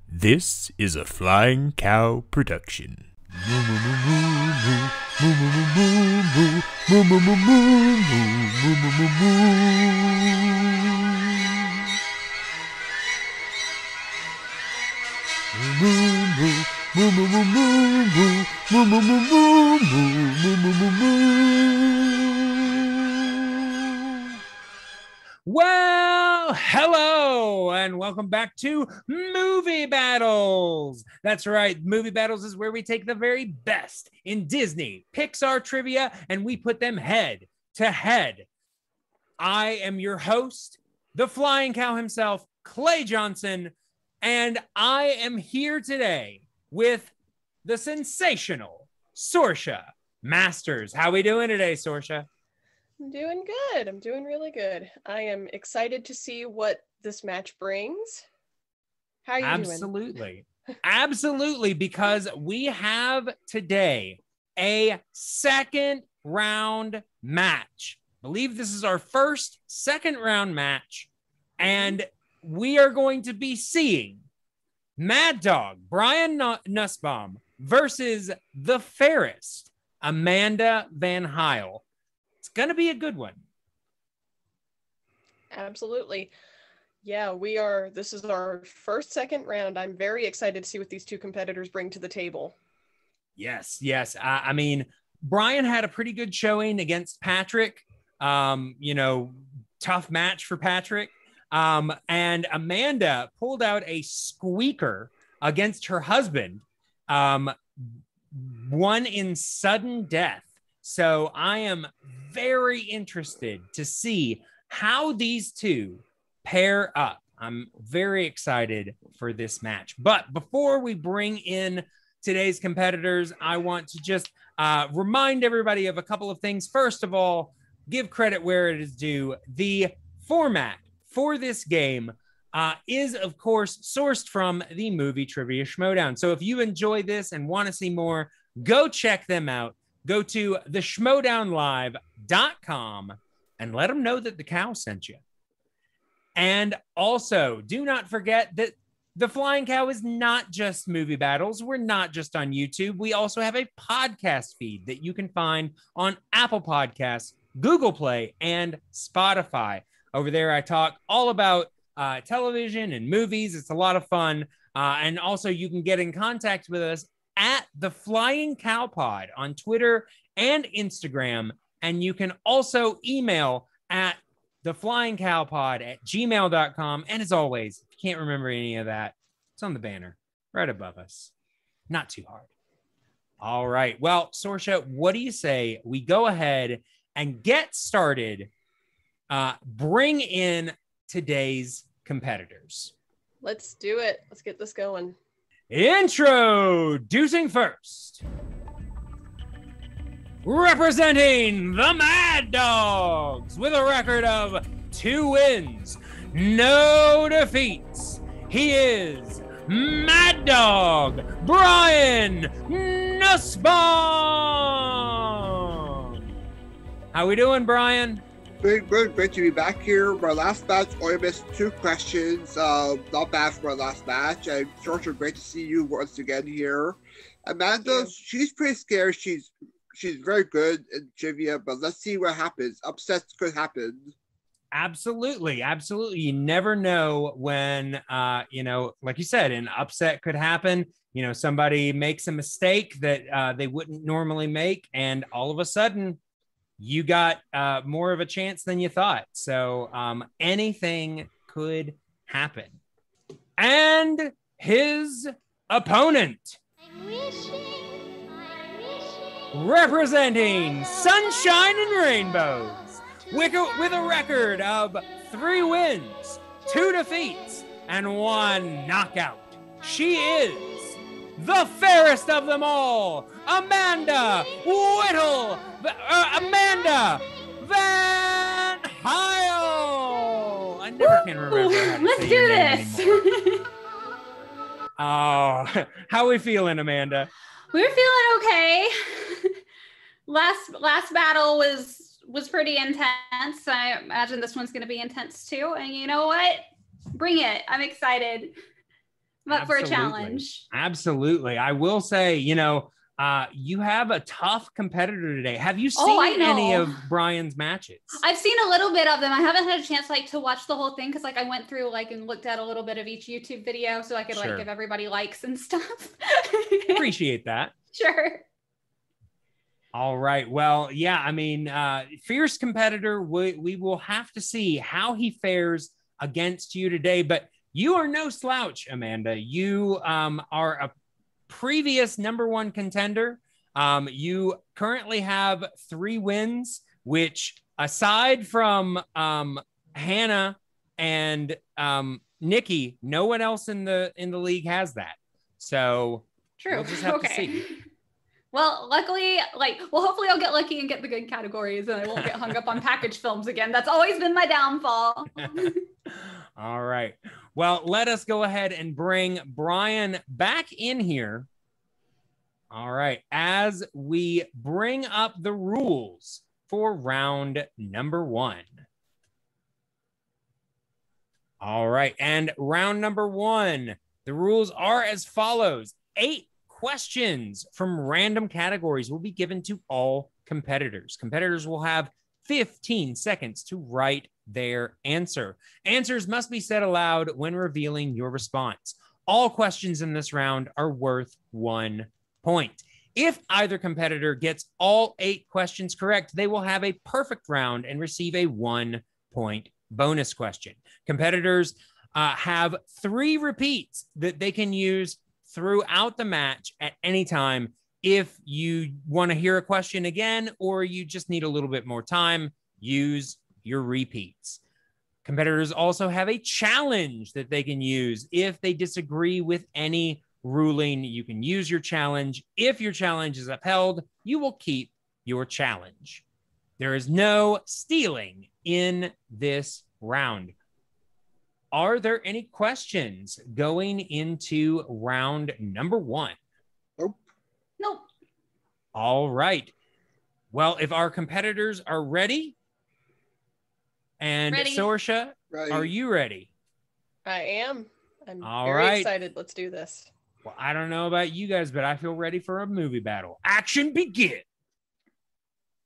This is a Flying Cow production. Well, hello, and welcome back to Movie Battles. That's right, Movie Battles is where we take the very best in Disney, Pixar trivia, and we put them head to head. I am your host, the Flying Cow himself, Clay Johnson, and I am here today with the sensational Sorsha Masters. How we doing today, Sorsha? I'm doing good. I'm doing really good. I am excited to see what this match brings. How are you Absolutely. Absolutely, because we have today a second round match. I believe this is our first second round match, and we are going to be seeing MadDog, Brian Nussbaum versus the Fairest, Amanda VanHiel. It's going to be a good one. Absolutely. Yeah, this is our second round. I'm very excited to see what these two competitors bring to the table. Yes. I mean, Brian had a pretty good showing against Patrick. Tough match for Patrick. And Amanda pulled out a squeaker against her husband, won in sudden death. So I am very interested to see how these two pair up. I'm very excited for this match. But before we bring in today's competitors, I want to just remind everybody of a couple of things. First of all, give credit where it is due. The format for this game is, of course, sourced from the Movie Trivia Schmodown. So if you enjoy this and want to see more, go check them out. Go to theschmodownlive.com and let them know that the cow sent you. And also, do not forget that the Flying Cow is not just movie battles. We're not just on YouTube. We also have a podcast feed that you can find on Apple Podcasts, Google Play, and Spotify. Over there, I talk all about television and movies. It's a lot of fun. And also, you can get in contact with us at the Flying Cow Pod on Twitter and Instagram. And you can also email at theflyingcowpod@gmail.com. And as always, if you can't remember any of that, it's on the banner right above us. Not too hard. All right. Well, Sorsha, what do you say we go ahead and get started? Bring in today's competitors. Let's do it. Let's get this going. Introducing first, representing the MadDogs with a record of 2 wins, no defeats. He is MadDog Brian Nussbaum. How we doing, Brian? Good. Great to be back here. My last match, only missed 2 questions. Not bad for my last match. And Georgia, great to see you once again here. Amanda, she's pretty scared. She's very good in trivia, but let's see what happens. Upsets could happen. Absolutely. You never know when, like you said, an upset could happen. Somebody makes a mistake that they wouldn't normally make, and all of a sudden, you got more of a chance than you thought. So anything could happen. And his opponent, representing Sunshine and Rainbows, with a record of 3 wins, 2 defeats, and 1 knockout. She is the fairest of them all, Amanda VanHiel. I never can remember. Let's do this. Oh, how are we feeling, Amanda? We're feeling okay. Last battle was pretty intense. I imagine this one's going to be intense too. And you know what? Bring it. I'm excited. I'm up for a Absolutely. challenge. Absolutely. I will say, you have a tough competitor today. Have you Oh, I seen know. any of Brian's matches? I've seen a little bit of them. I haven't had a chance to watch the whole thing because I went through and looked at a little bit of each YouTube video so I could Sure. give everybody likes and stuff. Appreciate that. Sure. All right. Well, yeah, I mean, fierce competitor, we will have to see how he fares against you today, but you are no slouch, Amanda. You are a previous #1 contender. You currently have 3 wins, which aside from Hannah and Nikki, no one else in the league has that. So True. we'll just have to see. Well, luckily, hopefully I'll get lucky and get the good categories and I won't get hung up on package films again. That's always been my downfall. All right. Well, let us go ahead and bring Brian back in here. All right. As we bring up the rules for round #1. All right. And round #1, the rules are as follows. 8 questions from random categories will be given to all competitors. Competitors will have 15 seconds to write their answer. Answers must be said aloud when revealing your response. All questions in this round are worth 1 point. If either competitor gets all 8 questions correct, they will have a perfect round and receive a 1-point bonus question. Competitors have 3 repeats that they can use throughout the match at any time. If you want to hear a question again, or you just need a little bit more time, use your repeats. Competitors also have a challenge that they can use. If they disagree with any ruling, you can use your challenge. If your challenge is upheld, you will keep your challenge. There is no stealing in this round. Are there any questions going into round #1? Nope. All right. Well, if our competitors are ready, and Ready. Sorsha, Right. are you ready? I am. I'm All very right. excited. Let's do this. Well, I don't know about you guys, but I feel ready for a movie battle. Action begin.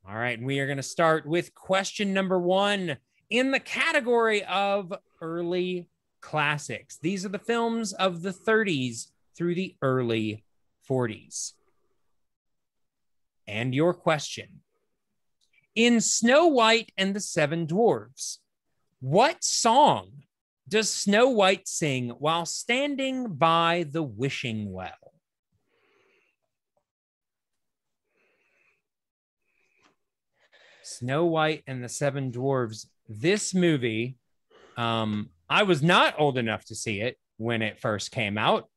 All right. And we are going to start with question #1 in the category of early classics. These are the films of the 30s through the early 40s. And your question. In Snow White and the Seven Dwarfs, what song does Snow White sing while standing by the wishing well? Snow White and the Seven Dwarfs. This movie, I was not old enough to see it when it first came out,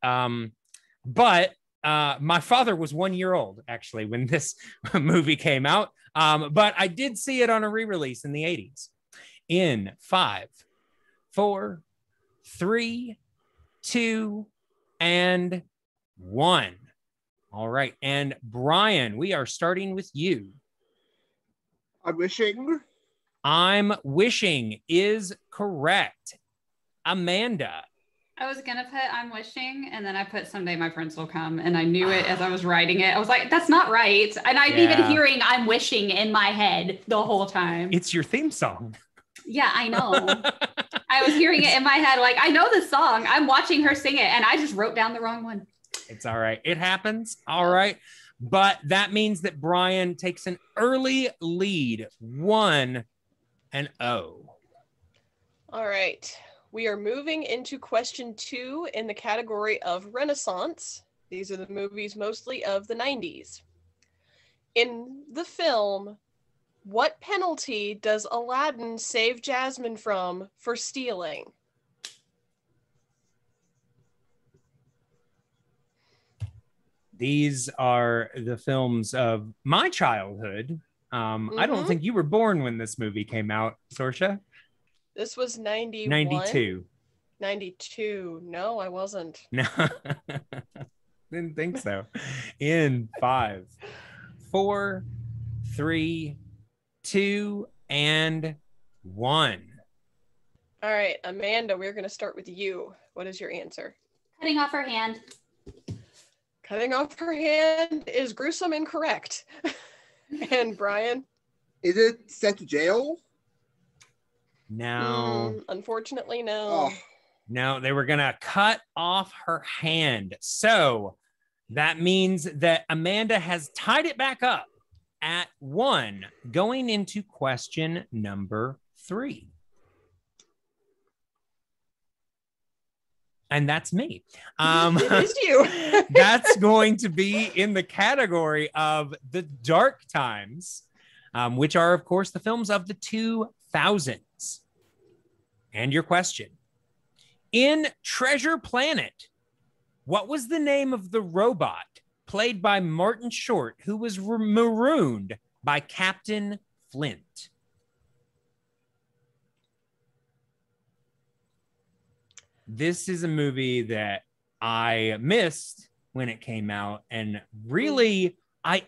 but my father was 1 year old, actually, when this movie came out, but I did see it on a re-release in the 80s. In 5, 4, 3, 2, and 1. All right. And Brian, we are starting with you. I'm wishing. I'm wishing is correct. Amanda. I was gonna put I'm wishing, and then I put someday my prince will come, and I knew it as I was writing it. I was like, that's not right. And I'm even hearing I'm wishing in my head the whole time. It's your theme song. Yeah, I know. I was hearing it in my head, like, I know the song. I'm watching her sing it, and I just wrote down the wrong one. It's all right. It happens. All right. But that means that Brian takes an early lead, 1-0. All right. We are moving into question 2 in the category of Renaissance. These are the movies mostly of the 90s. In the film, what penalty does Aladdin save Jasmine from for stealing? These are the films of my childhood. I don't think you were born when this movie came out, Sorsha. This was 91? 92. 92. No, I wasn't. No, didn't think so. In 5, 4, 3, 2, and 1. All right, Amanda, we're going to start with you. What is your answer? Cutting off her hand. Cutting off her hand is gruesome and correct. And Brian? Is it sent to jail? No. Unfortunately, no. Oh, No, they were going to cut off her hand. So that means that Amanda has tied it back up at 1, going into question number 3. And that's me. It is you. That's going to be in the category of the dark times, which are, of course, the films of the 2000s. And your question. In Treasure Planet, what was the name of the robot played by Martin Short who was marooned by Captain Flint? This is a movie that I missed when it came out, and really, I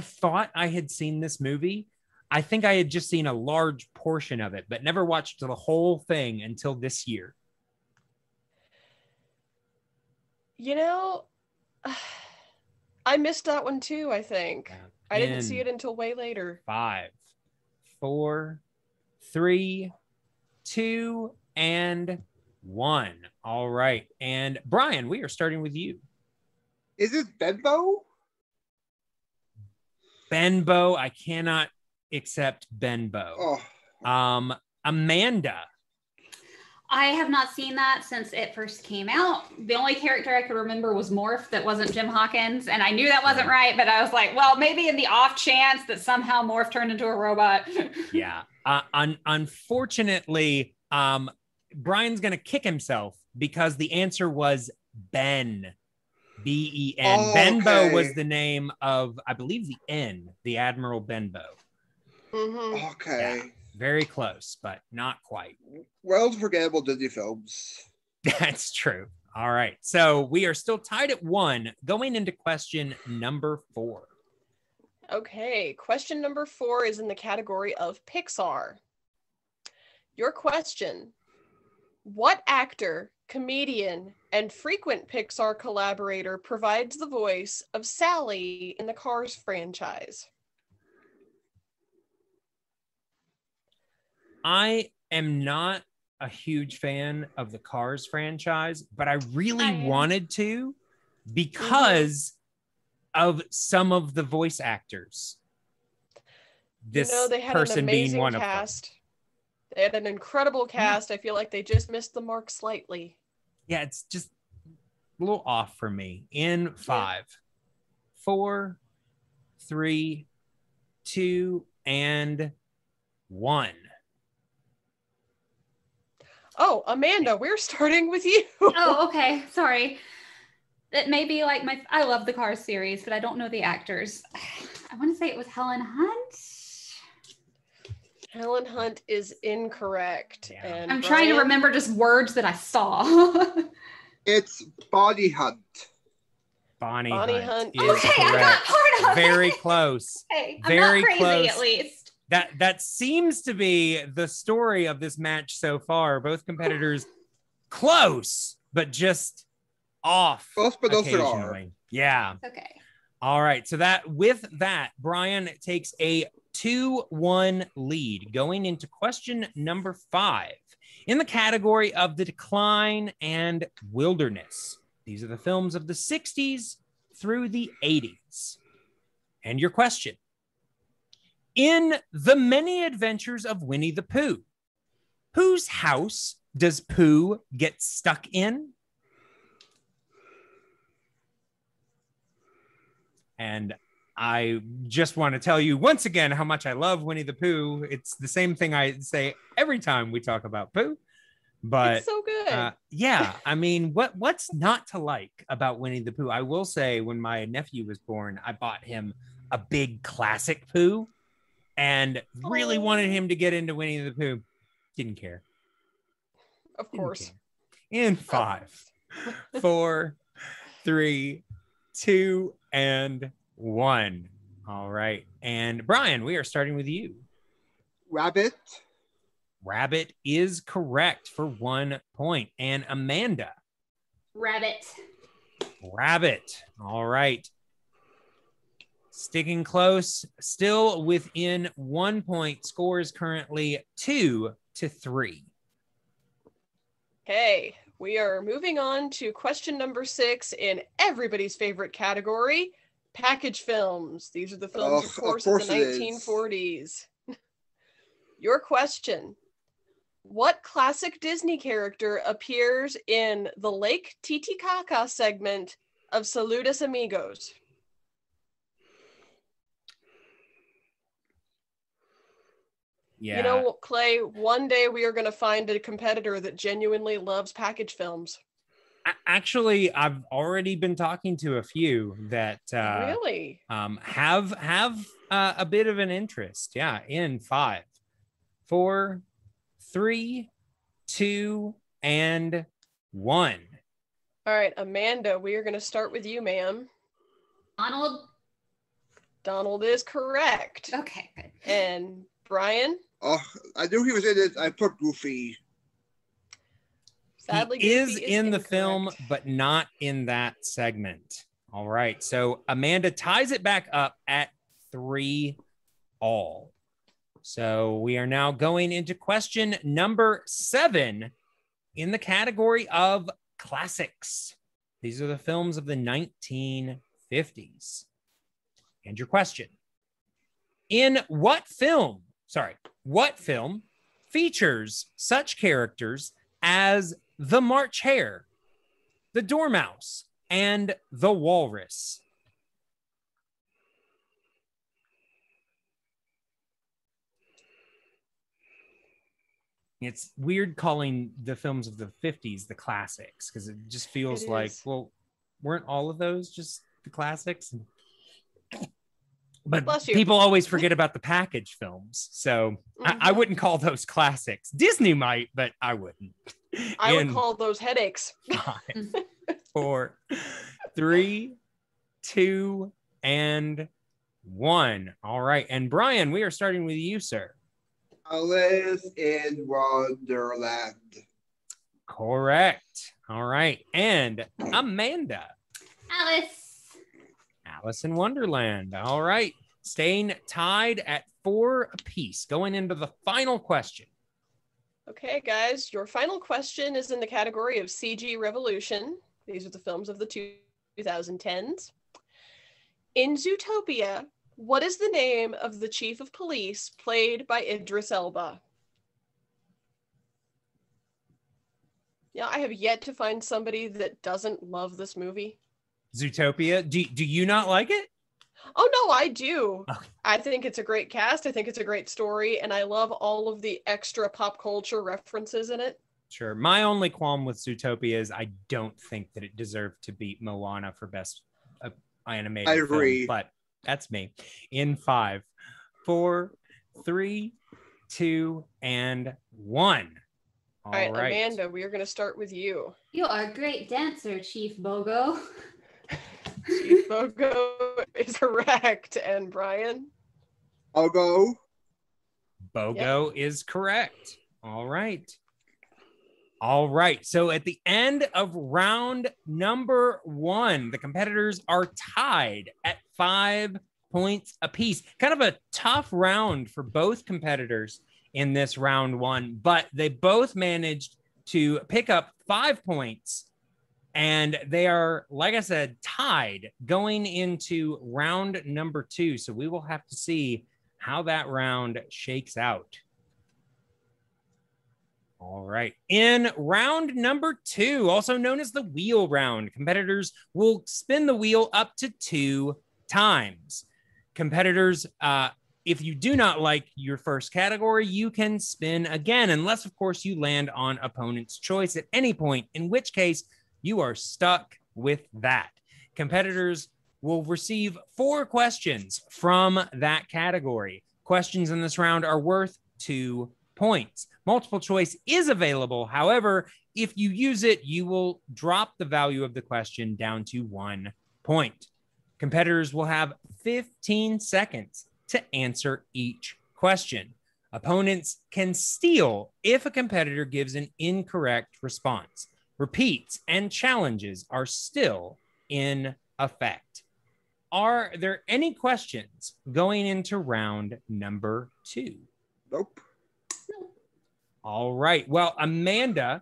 thought I had seen this movie. I think I had just seen a large portion of it, but never watched the whole thing until this year. You know, I missed that one too, I think. I didn't see it until way later. 5, 4, 3, 2, and 1. All right. And Brian, we are starting with you. is it Benbow? Benbow. I cannot accept Benbow. Oh, Amanda. I have not seen that since it first came out. The only character I could remember was Morph that wasn't Jim Hawkins. And I knew that wasn't right, but I was like, well, maybe in the off chance that somehow Morph turned into a robot. Yeah. Unfortunately, Brian's going to kick himself because the answer was Ben. Ben. Oh, Benbow okay. was the name of, I believe, the N, the Admiral Benbow. okay. Yeah, very close, but not quite. Well, forgettable Disney films. That's true. All right. So we are still tied at 1, going into question number 4. Okay, question number 4 is in the category of Pixar. Your question: what actor, comedian, and frequent Pixar collaborator provides the voice of Sally in the Cars franchise? I am not a huge fan of the Cars franchise, but I really wanted to because of some of the voice actors. This they had person an being amazing one cast. of them. They had an incredible cast. I feel like they just missed the mark slightly. Yeah, it's just a little off for me. In 5, 4, 3, 2, and 1. Oh, Amanda, we're starting with you. Oh, okay. Sorry. It may be like I love the Cars series, but I don't know the actors. I want to say it was Helen Hunt. Helen Hunt is incorrect. Yeah. And I'm trying to Brian? remember just words that I saw. It's Bonnie Hunt. Bonnie Bonnie Hunt Hunt is is Okay, I got correct. part of it. Very close. Hey, I'm Very not crazy close. at least. That seems to be the story of this match so far. Both competitors close, but just off. Close, but no cigar. occasionally. Yeah. Okay. All right. So with that, Brian takes a 2-1 lead going into question number 5 in the category of the decline and wilderness. These are the films of the 60s through the 80s. And your question: in The Many Adventures of Winnie the Pooh, whose house does Pooh get stuck in? And I just want to tell you once again how much I love Winnie the Pooh. It's the same thing I say every time we talk about Pooh. But it's so good. yeah, I mean, what's not to like about Winnie the Pooh? I will say, when my nephew was born, I bought him a big classic Pooh and really wanted him to get into Winnie the Pooh. Didn't care. Of course. In 5, 4, 3, 2, and 1. All right. And Brian, we are starting with you. Rabbit. Rabbit is correct for 1 point. And Amanda? Rabbit. Rabbit. All right. Sticking close, still within 1 point. Score is currently 2-3. Okay, we are moving on to question number 6 in everybody's favorite category, package films. These are the films, of course of the 1940s. Your question. What classic Disney character appears in the Lake Titicaca segment of Saludos Amigos? Yeah. You know, Clay, one day we are going to find a competitor that genuinely loves package films. Actually, I've already been talking to a few that really have a bit of an interest. Yeah, in 5, 4, 3, 2, and 1. All right, Amanda, we are going to start with you, ma'am. Donald. Donald is correct. Okay, good. And Brian? Oh, I knew he was in it. I put Goofy. Sadly, he is Goofy in the incorrect. film, but not in that segment. All right. So Amanda ties it back up at 3-all. So we are now going into question number 7 in the category of classics. These are the films of the 1950s. And your question. In what film features such characters as the March Hare, the Dormouse, and the Walrus? It's weird calling the films of the 50s the classics because it just feels like, well, weren't all of those just the classics? But people always forget about the package films. So I wouldn't call those classics. Disney might, but I wouldn't. I would call those headaches. 5, 4, 3, 2, and 1. All right. And Brian, we are starting with you, sir. Alice in Wonderland. Correct. All right. And Amanda. Alice in Wonderland. All right. Staying tied at 4 apiece. Going into the final question. Okay, guys. Your final question is in the category of CG Revolution. These are the films of the 2010s. In Zootopia, what is the name of the chief of police played by Idris Elba? Yeah, I have yet to find somebody that doesn't love this movie. Zootopia. Do you not like it? Oh, no, I do. Okay. I think it's a great cast. I think it's a great story. And I love all of the extra pop culture references in it. Sure. My only qualm with Zootopia is I don't think that it deserved to beat Moana for best animated film. I agree. But that's me. In 5, 4, 3, 2, and 1. All right, Amanda, we are going to start with you. You are a great dancer, Chief Bogo. Chief Bogo is correct. And Brian? Bogo. Bogo is correct. All right. All right. So at the end of round number 1, the competitors are tied at 5 points apiece. Kind of a tough round for both competitors in this round 1, but they both managed to pick up 5 points. And they are, like I said, tied going into round number 2. So we will have to see how that round shakes out. All right. In round number 2, also known as the wheel round, competitors will spin the wheel up to 2 times. Competitors, if you do not like your first category, you can spin again, unless, of course, you land on opponent's choice at any point, in which case you are stuck with that. Competitors will receive 4 questions from that category. Questions in this round are worth 2 points. Multiple choice is available. However, if you use it, you will drop the value of the question down to 1 point. Competitors will have 15 seconds to answer each question. Opponents can steal if a competitor gives an incorrect response. Repeats and challenges are still in effect. Are there any questions going into round number 2? Nope. All right. Well, Amanda,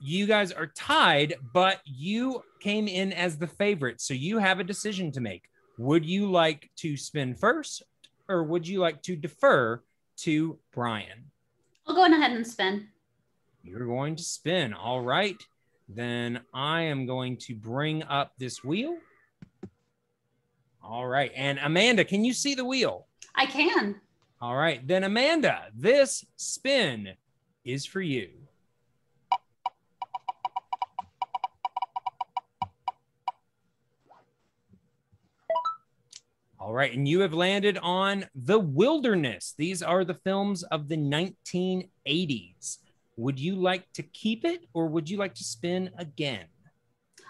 you guys are tied, but you came in as the favorite, so you have a decision to make. Would you like to spin first, or would you like to defer to Brian? I'll go ahead and spin. You're going to spin. All right. Then I am going to bring up this wheel. All right. And Amanda, can you see the wheel? I can. All right. Then Amanda, this spin is for you. All right, and you have landed on The Wilderness. These are the films of the 1980s. Would you like to keep it, or would you like to spin again?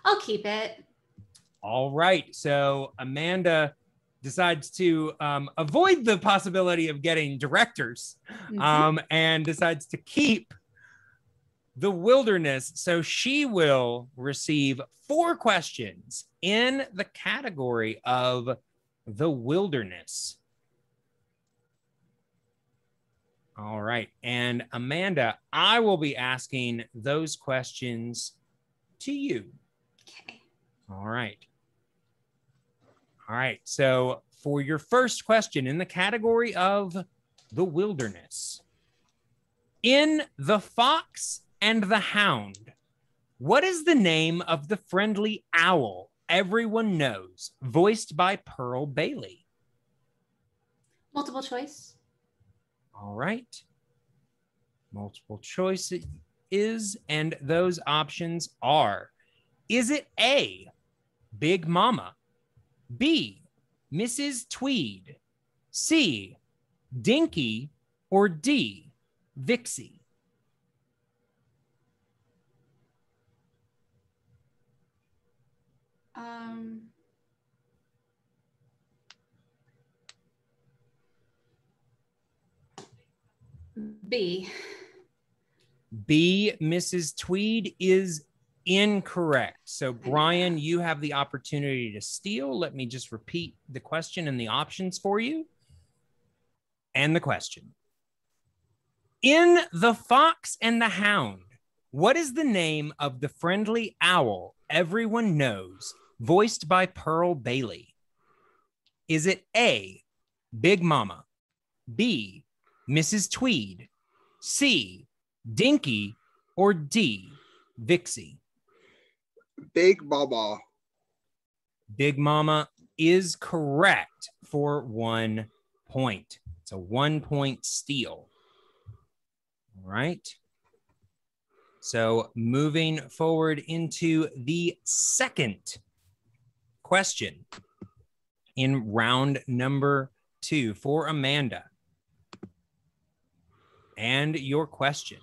I'll keep it. All right, so Amanda decides to avoid the possibility of getting directors and decides to keep The Wilderness. So she will receive 4 questions in the category of The Wilderness. All right. And Amanda, I will be asking those questions to you. Okay. All right. All right. So for your first question in the category of The Wilderness, in The Fox and the Hound, what is the name of the friendly owl everyone knows, voiced by Pearl Bailey? Multiple choice. All right. Multiple choice it is, and those options are: is it A, Big Mama, B, Mrs. Tweed, C, Dinky, or D, Vixie? B. B, Mrs. Tweed, is incorrect. So, Brian, you have the opportunity to steal. Let me just repeat the question and the options for you. And the question: in The Fox and the Hound, what is the name of the friendly owl everyone knows, voiced by Pearl Bailey? Is it A, Big Mama, B, Mrs. Tweed, C, Dinky, or D, Vixie? Big Mama. Big Mama is correct for 1 point. It's a 1-point steal. All right. So moving forward into the second question in round number 2 for Amanda. And your question: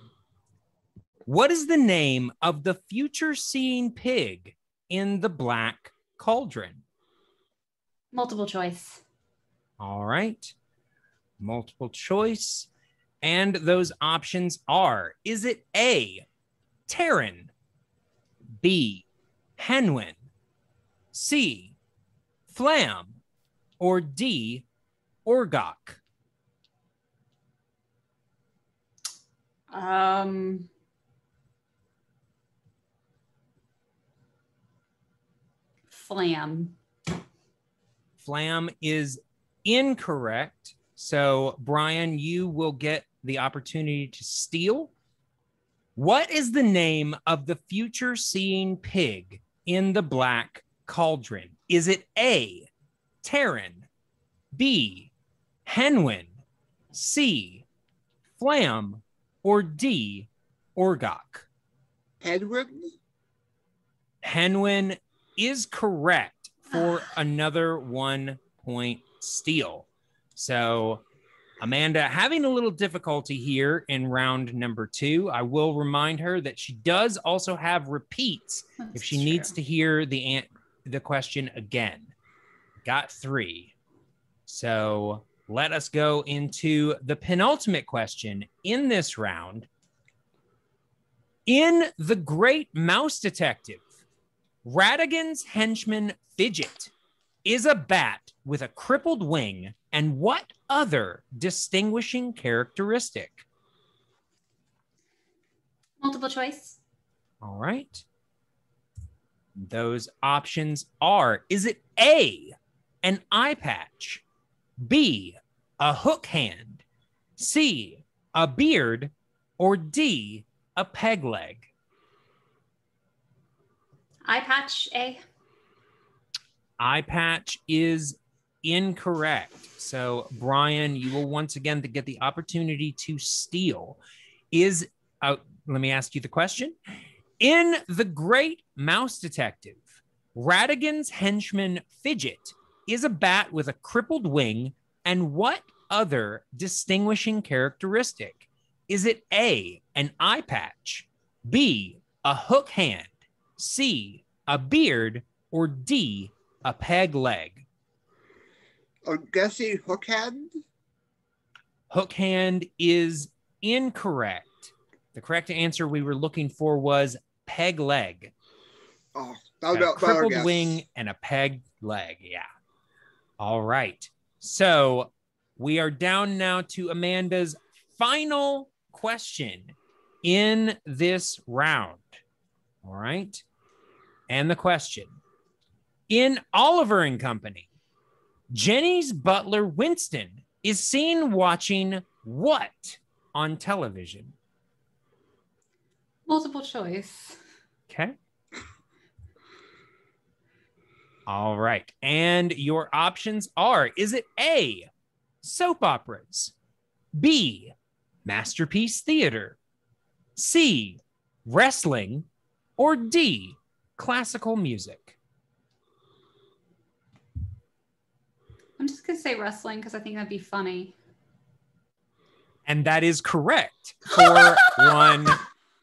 what is the name of the future-seeing pig in The Black Cauldron? Multiple choice. All right. Multiple choice. And those options are: is it A, Terran, B, Henwin, C, Flam, or D, Orgok? Flam. Flam is incorrect. So, Brian, you will get the opportunity to steal. What is the name of the future-seeing pig in The Black Cauldron? Is it A, Terran, B, Henwin, C, Flam, or D, Orgok? Henwin? Henwin is correct for another 1-point steal. So, Amanda, having a little difficulty here in round number 2. I will remind her that she does also have repeats if she needs to hear the question again. Got 3. So, let us go into the penultimate question in this round. In The Great Mouse Detective, Ratigan's henchman Fidget is a bat with a crippled wing and what other distinguishing characteristic? Multiple choice. All right. Those options are, is it A, an eye patch, B, a hook hand, C, a beard, or D, a peg leg? Eye patch, A. Eye patch is incorrect. So, Brian, you will once again get the opportunity to steal. Let me ask you the question. In The Great Mouse Detective, Ratigan's henchman Fidget is a bat with a crippled wing and what other distinguishing characteristic? Is it A, an eye patch, B, a hook hand, C, a beard, or D, a peg leg? I'm guessing hook hand. Hook hand is incorrect. The correct answer we were looking for was peg leg. Oh, that A crippled wing and a peg leg. Yeah. All right. So we are down now to Amanda's final question in this round. All right. And the question: in Oliver and Company, Jenny's butler Winston is seen watching what on television? Multiple choice. Okay. All right. And your options are, is it A, soap operas, B, Masterpiece Theater, C, wrestling, or D, classical music? I'm just going to say wrestling because I think that'd be funny. And that is correct for 1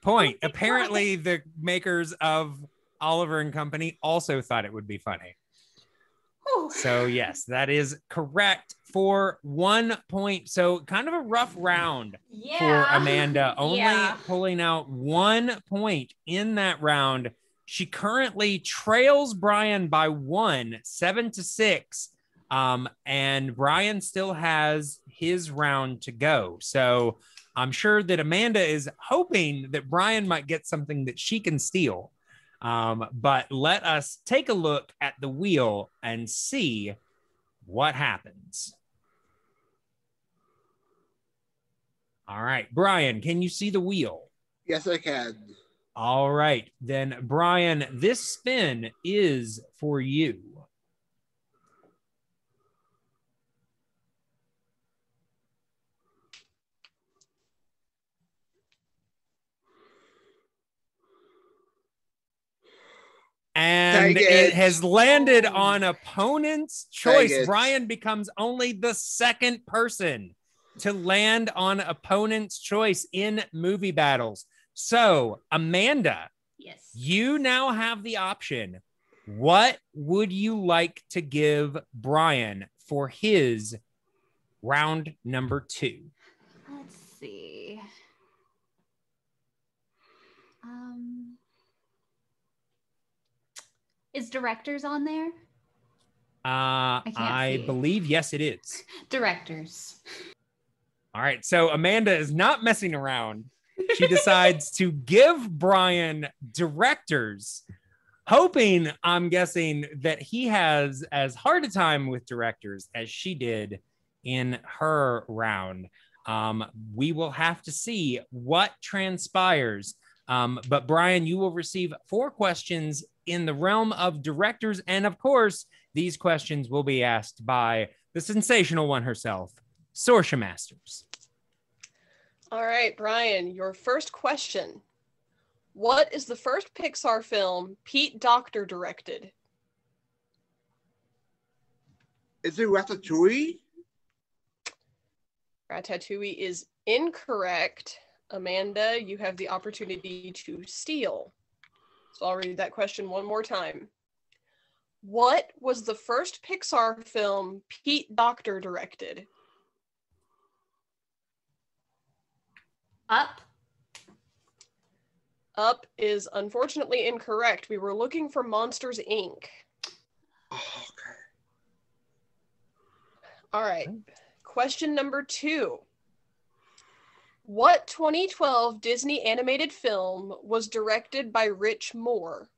point. Apparently, the makers of Oliver and Company also thought it would be funny. Ooh. So, yes, that is correct for 1 point. So, kind of a rough round for Amanda, only pulling out 1 point in that round. She currently trails Brian by 1, 7-6. And Brian still has his round to go. So I'm sure that Amanda is hoping that Brian might get something that she can steal. But let us take a look at the wheel and see what happens. All right, Brian, can you see the wheel? Yes, I can. All right, then Brian, this spin is for you. And it has landed on opponent's choice. Brian becomes only the second person to land on opponent's choice in movie battles. So, Amanda, yes, you now have the option. What would you like to give Brian for his round number 2? Let's see. Is directors on there? I believe, yes, it is. Directors. All right. So Amanda is not messing around. She decides to give Brian directors, hoping, I'm guessing, that he has as hard a time with directors as she did in her round. We will have to see what transpires. But Brian, you will receive 4 questions in the realm of directors. And of course, these questions will be asked by the sensational one herself, Sorsha Masters. All right, Brian, your first question. What is the first Pixar film Pete Docter directed? Is it Ratatouille? Ratatouille is incorrect. Amanda, you have the opportunity to steal. So I'll read that question one more time. What was the first Pixar film Pete Docter directed? Up. Up is unfortunately incorrect. We were looking for Monsters, Inc. Oh, okay. All right. Question number 2. What 2012 Disney animated film was directed by Rich Moore?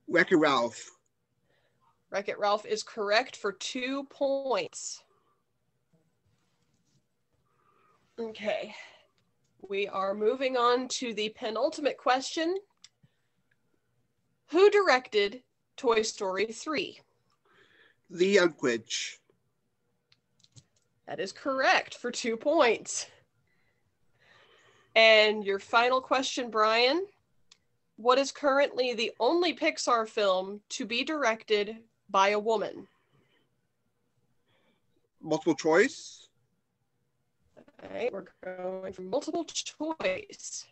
Wreck-It Ralph. Wreck-It Ralph is correct for 2 points. Okay. We are moving on to the penultimate question. Who directed Toy Story 3? Lee Unkrich. That is correct for 2 points. And your final question, Brian. What is currently the only Pixar film to be directed by a woman? Multiple choice. All right, we're going for multiple choice.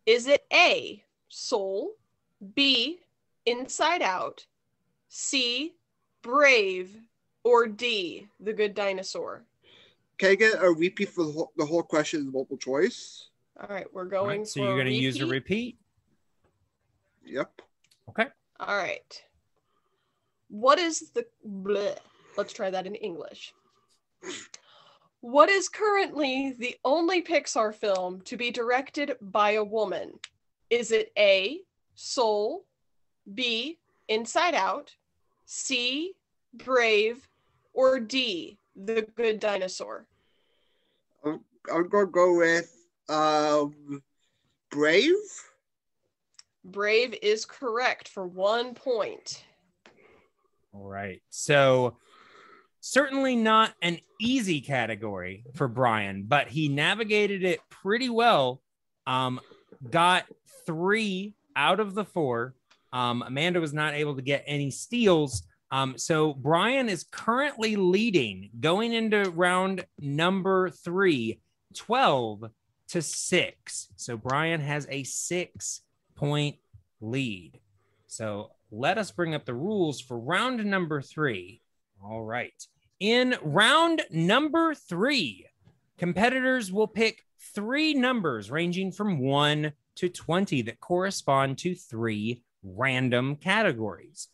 Is it A, Soul, B, Inside Out, C, Brave, or D, The Good Dinosaur? Can I get a repeat for the whole question in multiple choice? All right, we're going So for you're going to repeat. use a repeat? Yep. Okay. All right. What is the... Bleh. Let's try that in English. What is currently the only Pixar film to be directed by a woman? Is it A, Soul, B, Inside Out, C, Brave, or D, The Good Dinosaur? I'm going to go with Brave. Brave is correct for 1 point. All right. So certainly not an easy category for Brian, but he navigated it pretty well. Got 3 out of the 4. Amanda was not able to get any steals. So Brian is currently leading going into round number 3, 12-6. So Brian has a 6-point lead. So let us bring up the rules for round number 3. All right. In round number 3, competitors will pick 3 numbers ranging from 1 to 20 that correspond to 3 random categories.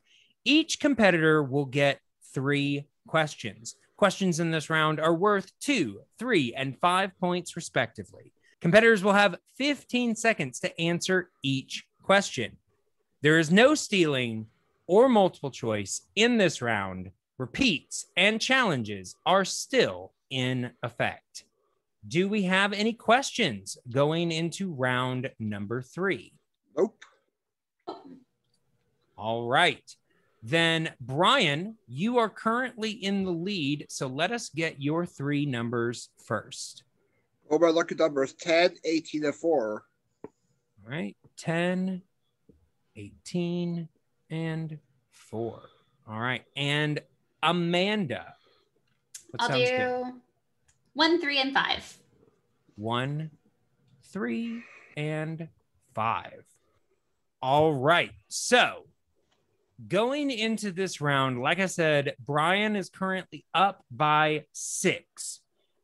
Each competitor will get 3 questions. Questions in this round are worth 2, 3, and 5 points respectively. Competitors will have 15 seconds to answer each question. There is no stealing or multiple choice in this round. Repeats and challenges are still in effect. Do we have any questions going into round number 3? Nope. All right. Then, Brian, you are currently in the lead, so let us get your 3 numbers first. Oh, my lucky numbers 10, 18, and 4. All right. 10, 18, and 4. All right. And Amanda. What I'll sounds do good? 1, 3, and 5. 1, 3, and 5. All right. So going into this round, like I said, Brian is currently up by 6,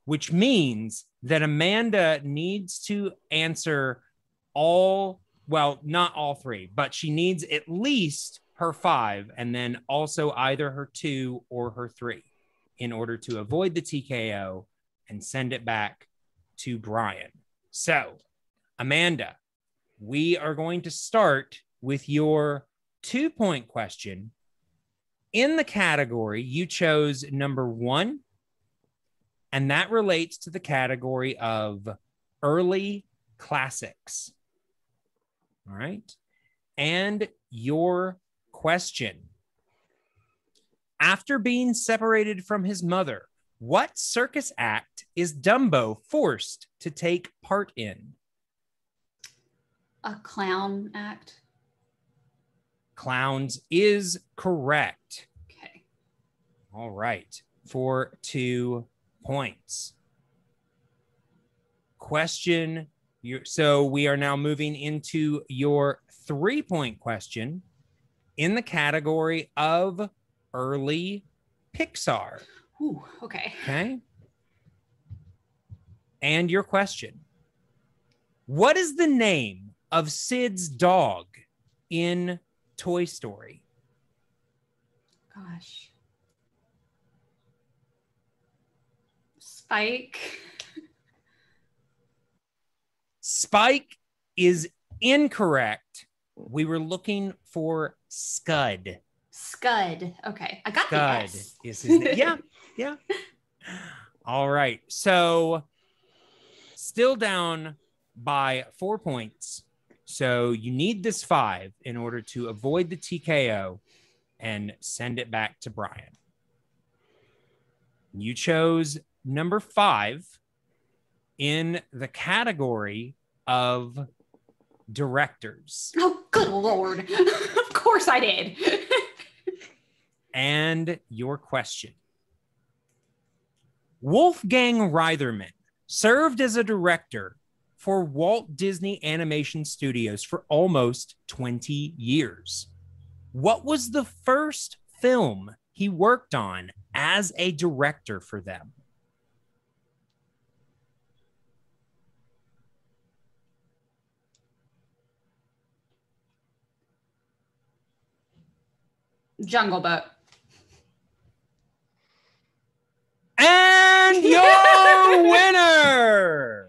which means that Amanda needs to answer all, well, not all 3, but she needs at least her 5 and then also either her 2 or her 3 in order to avoid the TKO and send it back to Brian. So, Amanda, we are going to start with your 2-point question. In the category, you chose number 1, and that relates to the category of early classics. All right. And your question: after being separated from his mother, what circus act is Dumbo forced to take part in? A clown act. Clowns is correct. Okay. All right. For 2 points. Question. So we are now moving into your 3-point question in the category of early Pixar. Ooh, okay. Okay. And your question. What is the name of Sid's dog in Toy Story? Gosh. Spike. Spike is incorrect. We were looking for Scud. Scud. Okay. I got Scud the S. is his name. Yeah, yeah. All right. So still down by 4 points. So you need this 5 in order to avoid the TKO and send it back to Brian. You chose number 5 in the category of directors. Oh, good Lord. Of course I did. And your question. Wolfgang Reitherman served as a director for Walt Disney Animation Studios for almost 20 years. What was the first film he worked on as a director for them? Jungle Book. And your winner,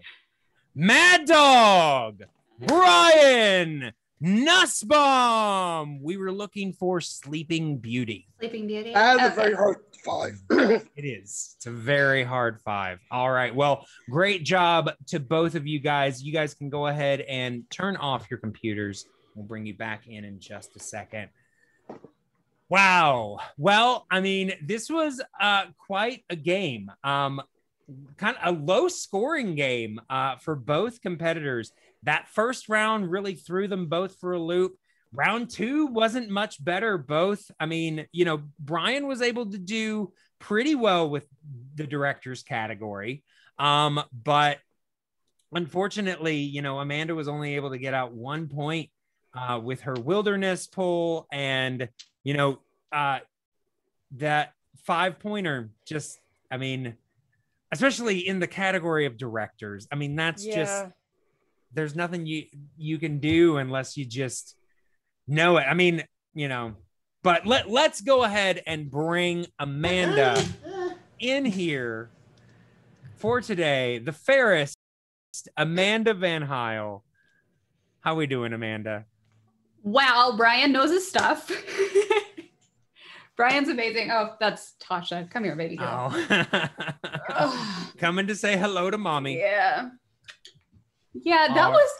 MadDog, Brian Nussbaum. We were looking for Sleeping Beauty. Sleeping Beauty. That is a very hard 5. It is. It's a very hard 5. All right. Well, great job to both of you guys. You guys can go ahead and turn off your computers. We'll bring you back in just a second. Wow. Well, I mean, this was quite a game. Kind of a low scoring game for both competitors. That first round really threw them both for a loop. Round 2 wasn't much better. Both, I mean, you know, Brian was able to do pretty well with the director's category. But unfortunately, you know, Amanda was only able to get out 1 point with her wilderness pull. And, you know, that 5-pointer just, I mean, especially in the category of directors, I mean, that's just, there's nothing you can do unless you just know it. I mean, you know, but let's go ahead and bring Amanda in here for today. The Fairest, Amanda VanHiel. How we doing, Amanda? Wow, Brian knows his stuff. Brian's amazing. Oh, that's Tasha. Come here, baby girl. Oh. Coming to say hello to mommy. Yeah. Yeah, that was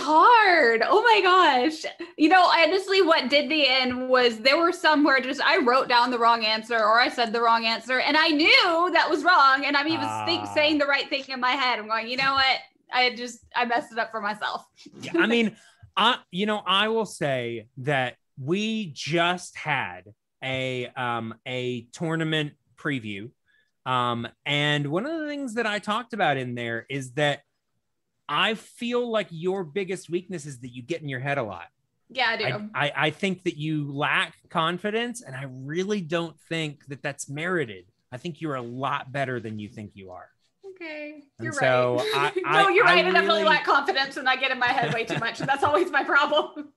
hard. Oh my gosh. You know, honestly, what did me in was there were some where just I wrote down the wrong answer or I said the wrong answer and I knew that was wrong. And I'm even saying the right thing in my head. I'm going, you know what? I messed it up for myself. Yeah, I mean, I will say that we just had a tournament preview. And one of the things that I talked about in there is that I feel like your biggest weakness is that you get in your head a lot. Yeah, I do. I think that you lack confidence, and I really don't think that that's merited. I think you're a lot better than you think you are. Okay, you're and so right. No, you're right. I definitely lack confidence, and I get in my head way too much, and that's always my problem.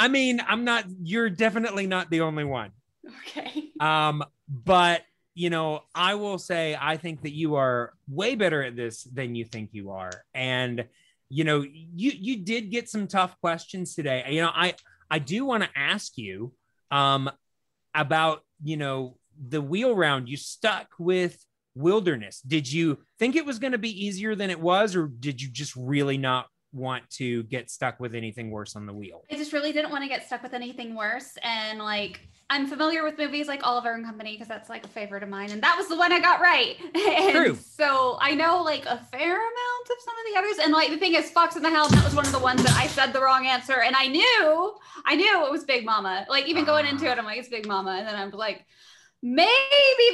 I mean, you're definitely not the only one. Okay. But you know, I will say, I think that you are way better at this than you think you are. And, you know, you did get some tough questions today. You know, I do want to ask you about, you know, the wheel round. You stuck with wilderness. Did you think it was going to be easier than it was, or did you just really not want to get stuck with anything worse on the wheel? I just really didn't want to get stuck with anything worse. And like, I'm familiar with movies like Oliver and Company because that's like a favorite of mine. And that was the one I got right. And true. So I know like a fair amount of some of the others. And like the thing is, Fox and the Hound, that was one of the ones that I said the wrong answer. And I knew it was Big Mama. Like even going into it, I'm like, it's Big Mama. And then I'm like, maybe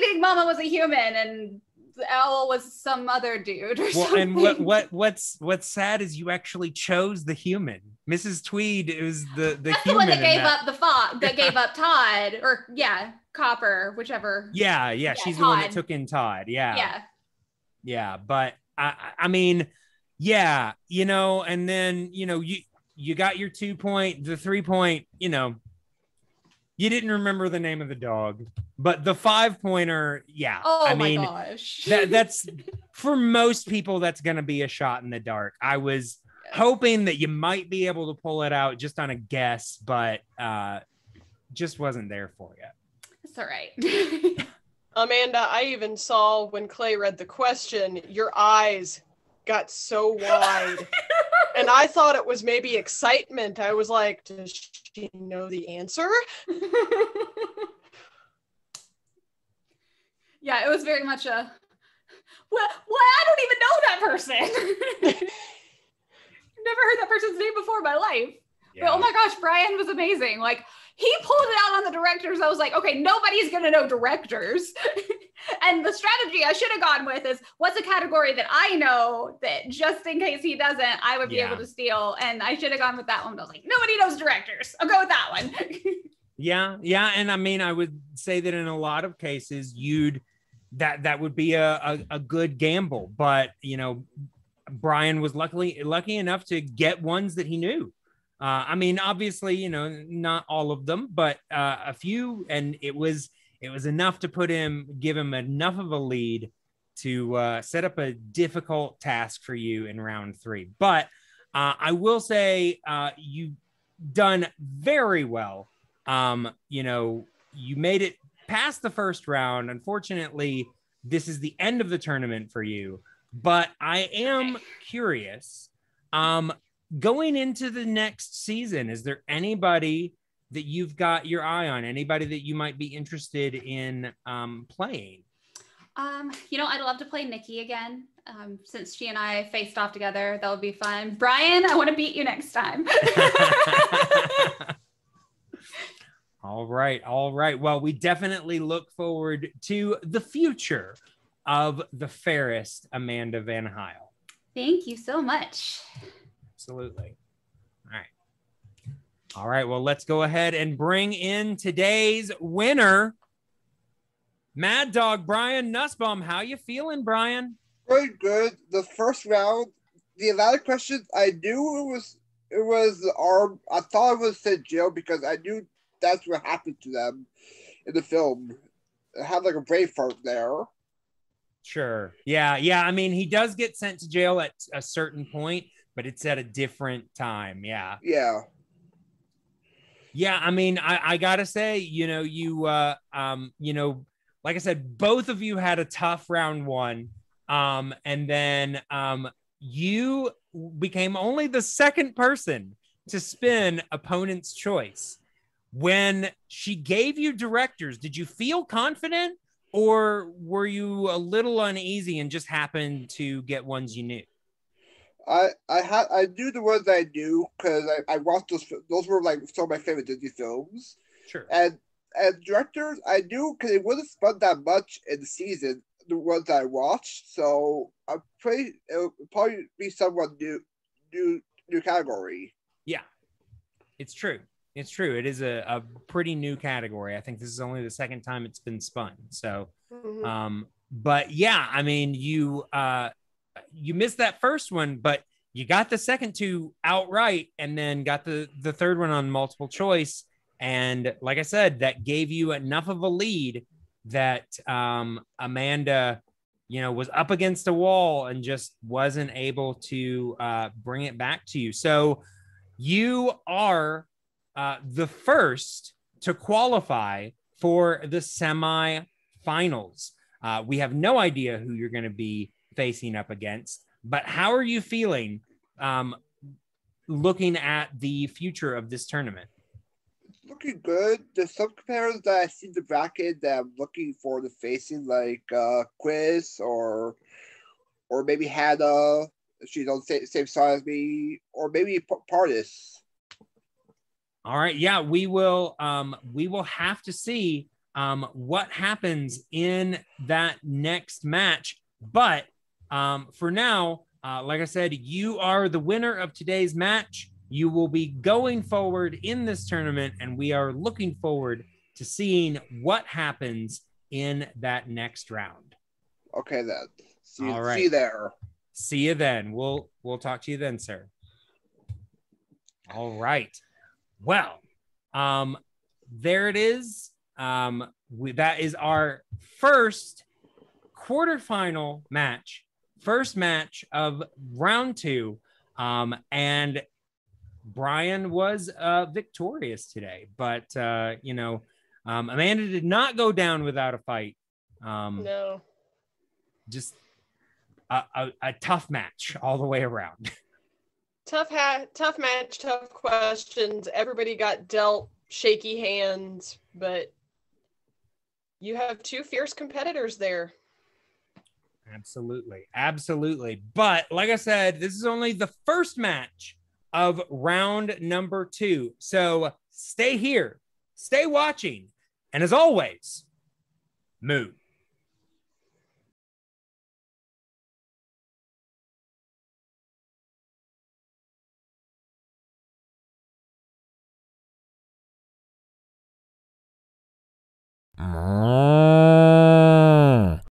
Big Mama was a human and the owl was some other dude or something. And what's sad is you actually chose the human. Mrs. Tweed is the That's human. The one that gave up the fox, that gave up Todd, or Copper, whichever. Yeah, she's Todd. the one that took in Todd. Yeah. Yeah. Yeah, but I mean, yeah, you know, and then, you know, you got your 2 point, the 3 point, you know, you didn't remember the name of the dog, but the 5 pointer, yeah. Oh I my mean, gosh. that's for most people, that's going to be a shot in the dark. I was hoping that you might be able to pull it out just on a guess, but just wasn't there for you. That's all right. Amanda, I even saw when Clay read the question, your eyes got so wide. And I thought it was maybe excitement. I was like, does she know the answer? Yeah, it was very much a, well, I don't even know that person. Never heard that person's name before in my life. Yeah. But oh my gosh, Brian was amazing. Like, he pulled it out on the directors. I was like, okay, nobody's going to know directors. And the strategy I should have gone with is, what's a category that I know that just in case he doesn't, I would be able to steal. And I should have gone with that one. But I was like, nobody knows directors. I'll go with that one. Yeah. And I mean, I would say that in a lot of cases, that would be a good gamble. But, you know, Brian was lucky enough to get ones that he knew. I mean, obviously, you know, not all of them, but a few, and it was enough to give him enough of a lead to set up a difficult task for you in round 3. But I will say you've done very well. You know, you made it past the first round. Unfortunately, this is the end of the tournament for you. But I am curious. Going into the next season, is there anybody that you've got your eye on? Anybody that you might be interested in playing? You know, I'd love to play Nikki again. Since she and I faced off together, that would be fun. Brian, I want to beat you next time. All right. Well, we definitely look forward to the future of the Fairest, Amanda VanHiel. Thank you so much. Absolutely. All right. Well, let's go ahead and bring in today's winner, MadDog Brian Nussbaum. How you feeling, Brian? Very good. The first round, the Atlanta questions, I knew it was the arm. I thought it was sent jail because I knew that's what happened to them in the film. It had like a brain fart there. Sure. Yeah. I mean, he does get sent to jail at a certain point, but it's at a different time. Yeah. I mean, I gotta say, you know, you know, like I said, both of you had a tough round 1. And then you became only the second person to spin opponent's choice. When she gave you directors, did you feel confident, or were you a little uneasy and just happened to get ones you knew? I knew the ones I knew because I watched those. Those were like some of my favorite Disney films. Sure. And directors I knew because it wasn't spun that much in the season. The ones that I watched, so I'm pretty. It would probably be someone new category. Yeah, it's true. It is a pretty new category. I think this is only the second time it's been spun. So, but yeah, I mean, you missed that first one, but you got the second 2 outright, and then got the third one on multiple choice. And like I said, that gave you enough of a lead that Amanda, you know, was up against a wall and just wasn't able to bring it back to you. So you are the first to qualify for the semifinals. We have no idea who you're going to be facing up against, but how are you feeling looking at the future of this tournament? Looking good. There's some comparisons that I see in the bracket that I'm looking forward to facing, like Quiz or maybe Hannah. She's on the same side as me, or maybe Pardis. All right. Yeah, we will have to see what happens in that next match. But for now, like I said, you are the winner of today's match. You will be going forward in this tournament, and we are looking forward to seeing what happens in that next round. Okay, then. All right. See you there. See you then. We'll talk to you then, sir. All right. Well, there it is. That is our first quarterfinal match, first match of round 2. And Brian was victorious today, but Amanda did not go down without a fight. No. Just a tough match all the way around. Tough match, tough questions. Everybody got dealt shaky hands, but you have 2 fierce competitors there. Absolutely. But like I said, this is only the first match of round number 2. So stay here, stay watching, and as always, moo. Moo.